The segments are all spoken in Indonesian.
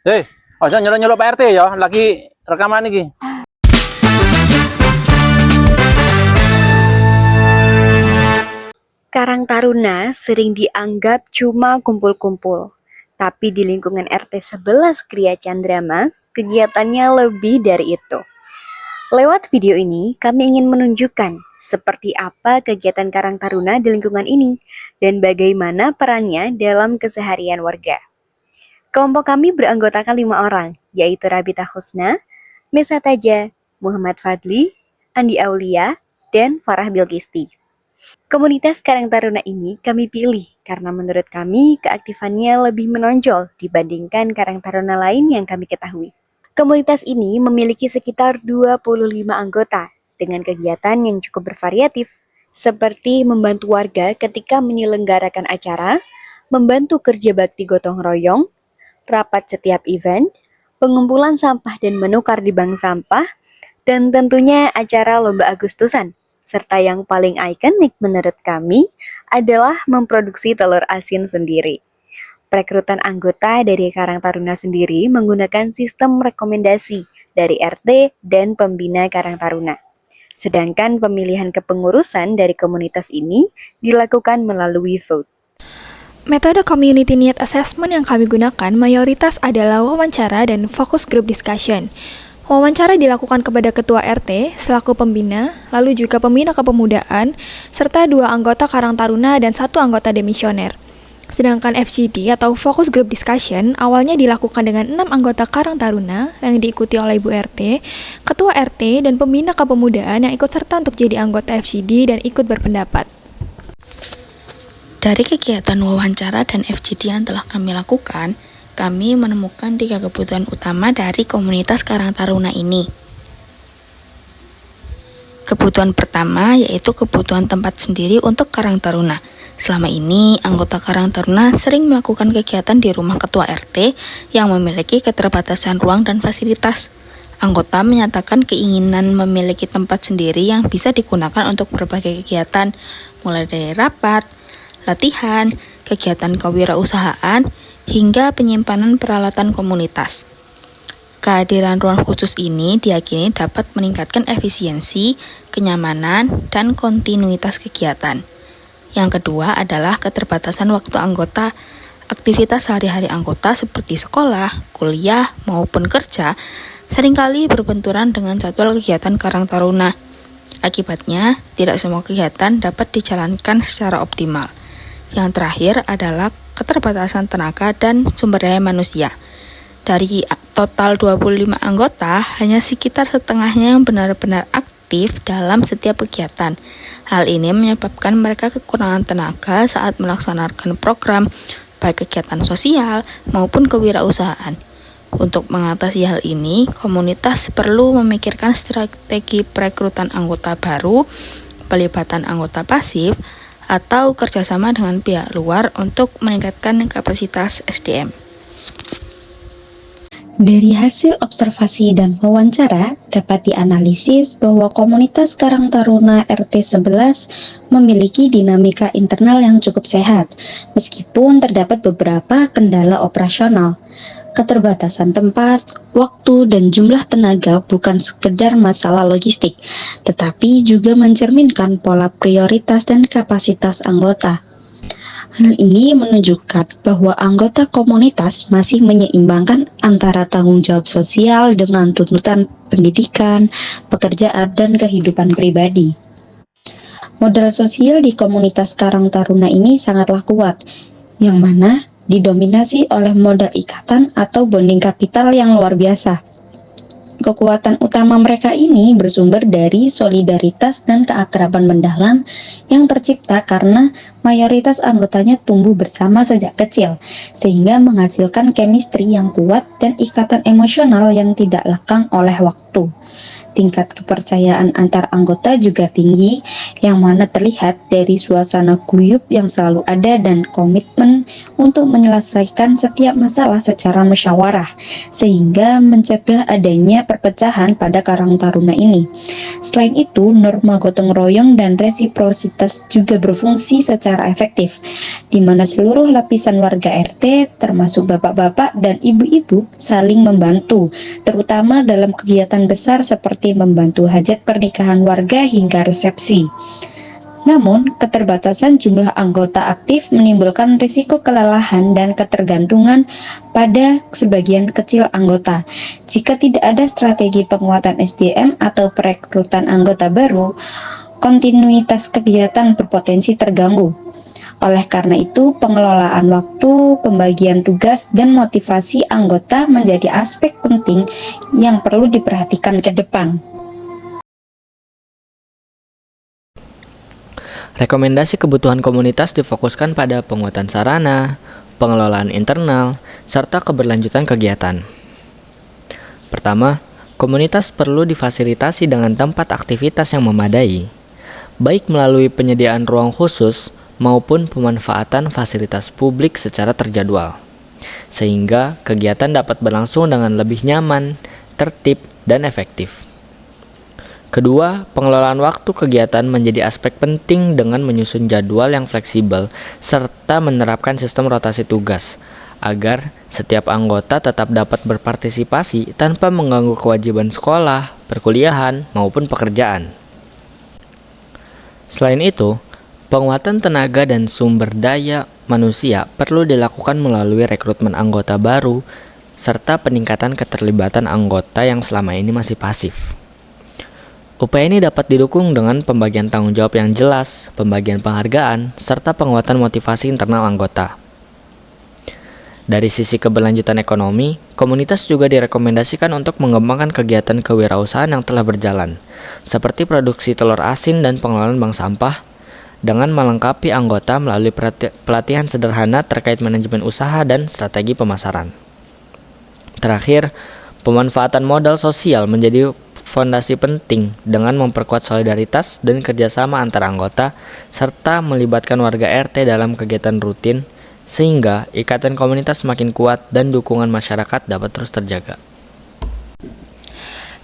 Hei, aja nyelok-nyelok Pak RT ya, lagi rekaman iki. Karang Taruna sering dianggap cuma kumpul-kumpul. Tapi di lingkungan RT 11 Kriya Candramas, kegiatannya lebih dari itu. Lewat video ini, kami ingin menunjukkan seperti apa kegiatan Karang Taruna di lingkungan ini dan bagaimana perannya dalam keseharian warga. Kelompok kami beranggotakan 5 orang, yaitu Rabita Husna, Mesa Taja, Muhammad Fadli, Andi Aulia, dan Farah Bilkisti. Komunitas Karang Taruna ini kami pilih karena menurut kami keaktifannya lebih menonjol dibandingkan Karang Taruna lain yang kami ketahui. Komunitas ini memiliki sekitar 25 anggota dengan kegiatan yang cukup bervariatif, seperti membantu warga ketika menyelenggarakan acara, membantu kerja bakti gotong royong, rapat setiap event, pengumpulan sampah dan menukar di bank sampah, dan tentunya acara Lomba Agustusan. Serta yang paling ikonik menurut kami adalah memproduksi telur asin sendiri. Perekrutan anggota dari Karang Taruna sendiri menggunakan sistem rekomendasi dari RT dan pembina Karang Taruna. Sedangkan pemilihan kepengurusan dari komunitas ini dilakukan melalui vote. Metode community need assessment yang kami gunakan mayoritas adalah wawancara dan focus group discussion. Wawancara dilakukan kepada ketua RT selaku pembina, lalu juga pembina kepemudaan, serta 2 anggota Karang Taruna dan 1 anggota demisioner. Sedangkan FGD atau focus group discussion awalnya dilakukan dengan 6 anggota Karang Taruna yang diikuti oleh Ibu RT, ketua RT, dan pembina kepemudaan yang ikut serta untuk jadi anggota FGD dan ikut berpendapat. Dari kegiatan wawancara dan FGD yang telah kami lakukan, kami menemukan 3 kebutuhan utama dari komunitas Karang Taruna ini. Kebutuhan pertama yaitu kebutuhan tempat sendiri untuk Karang Taruna. Selama ini, anggota Karang Taruna sering melakukan kegiatan di rumah ketua RT yang memiliki keterbatasan ruang dan fasilitas. Anggota menyatakan keinginan memiliki tempat sendiri yang bisa digunakan untuk berbagai kegiatan, mulai dari rapat, latihan, kegiatan kewirausahaan, hingga penyimpanan peralatan komunitas. Kehadiran ruang khusus ini diyakini dapat meningkatkan efisiensi, kenyamanan, dan kontinuitas kegiatan. Yang kedua adalah keterbatasan waktu anggota. Aktivitas sehari-hari anggota seperti sekolah, kuliah, maupun kerja seringkali berbenturan dengan jadwal kegiatan Karang Taruna. Akibatnya, tidak semua kegiatan dapat dijalankan secara optimal. Yang terakhir adalah keterbatasan tenaga dan sumber daya manusia. Dari total 25 anggota, hanya sekitar setengahnya yang benar-benar aktif dalam setiap kegiatan. Hal ini menyebabkan mereka kekurangan tenaga saat melaksanakan program, baik kegiatan sosial maupun kewirausahaan. Untuk mengatasi hal ini, komunitas perlu memikirkan strategi perekrutan anggota baru, pelibatan anggota pasif, atau kerjasama dengan pihak luar untuk meningkatkan kapasitas SDM. Dari hasil observasi dan wawancara, dapat dianalisis bahwa komunitas Karang Taruna RT 11 memiliki dinamika internal yang cukup sehat, meskipun terdapat beberapa kendala operasional. Keterbatasan tempat, waktu, dan jumlah tenaga bukan sekedar masalah logistik, tetapi juga mencerminkan pola prioritas dan kapasitas anggota. Hal ini menunjukkan bahwa anggota komunitas masih menyeimbangkan antara tanggung jawab sosial dengan tuntutan pendidikan, pekerjaan, dan kehidupan pribadi. Modal sosial di komunitas Karang Taruna ini sangatlah kuat, yang mana didominasi oleh modal ikatan atau bonding kapital yang luar biasa. Kekuatan utama mereka ini bersumber dari solidaritas dan keakraban mendalam yang tercipta karena mayoritas anggotanya tumbuh bersama sejak kecil, sehingga menghasilkan chemistry yang kuat dan ikatan emosional yang tidak lekang oleh waktu. tingkat kepercayaan antar anggota juga tinggi, yang mana terlihat dari suasana guyup yang selalu ada dan komitmen untuk menyelesaikan setiap masalah secara musyawarah, sehingga mencegah adanya perpecahan pada Karang Taruna ini. Selain itu, norma gotong royong dan resiprositas juga berfungsi secara efektif, di mana seluruh lapisan warga RT, termasuk bapak-bapak dan ibu-ibu, saling membantu, terutama dalam kegiatan besar seperti membantu hajat pernikahan warga hingga resepsi. Namun, keterbatasan jumlah anggota aktif menimbulkan risiko kelelahan dan ketergantungan pada sebagian kecil anggota. Jika tidak ada strategi penguatan SDM atau perekrutan anggota baru, kontinuitas kegiatan berpotensi terganggu. Oleh karena itu, pengelolaan waktu, pembagian tugas, dan motivasi anggota menjadi aspek penting yang perlu diperhatikan ke depan. Rekomendasi kebutuhan komunitas difokuskan pada penguatan sarana, pengelolaan internal, serta keberlanjutan kegiatan. Pertama, komunitas perlu difasilitasi dengan tempat aktivitas yang memadai, baik melalui penyediaan ruang khusus maupun pemanfaatan fasilitas publik secara terjadwal, sehingga kegiatan dapat berlangsung dengan lebih nyaman, tertib, dan efektif. Kedua, pengelolaan waktu kegiatan menjadi aspek penting dengan menyusun jadwal yang fleksibel serta menerapkan sistem rotasi tugas, agar setiap anggota tetap dapat berpartisipasi tanpa mengganggu kewajiban sekolah, perkuliahan, maupun pekerjaan. Selain itu, penguatan tenaga dan sumber daya manusia perlu dilakukan melalui rekrutmen anggota baru serta peningkatan keterlibatan anggota yang selama ini masih pasif. Upaya ini dapat didukung dengan pembagian tanggung jawab yang jelas, pembagian penghargaan, serta penguatan motivasi internal anggota. Dari sisi keberlanjutan ekonomi, komunitas juga direkomendasikan untuk mengembangkan kegiatan kewirausahaan yang telah berjalan, seperti produksi telur asin dan pengelolaan bank sampah, dengan melengkapi anggota melalui pelatihan sederhana terkait manajemen usaha dan strategi pemasaran. Terakhir, pemanfaatan modal sosial menjadi fondasi penting dengan memperkuat solidaritas dan kerjasama antar anggota, serta melibatkan warga RT dalam kegiatan rutin, sehingga ikatan komunitas semakin kuat dan dukungan masyarakat dapat terus terjaga.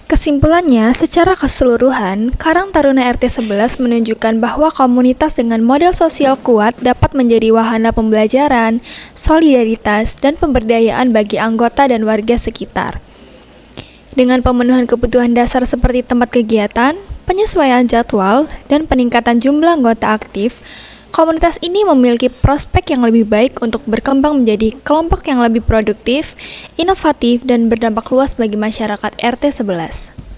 Kesimpulannya, secara keseluruhan, Karang Taruna RT 11 menunjukkan bahwa komunitas dengan modal sosial kuat dapat menjadi wahana pembelajaran, solidaritas, dan pemberdayaan bagi anggota dan warga sekitar. Dengan pemenuhan kebutuhan dasar seperti tempat kegiatan, penyesuaian jadwal, dan peningkatan jumlah anggota aktif, komunitas ini memiliki prospek yang lebih baik untuk berkembang menjadi kelompok yang lebih produktif, inovatif, dan berdampak luas bagi masyarakat RT 11.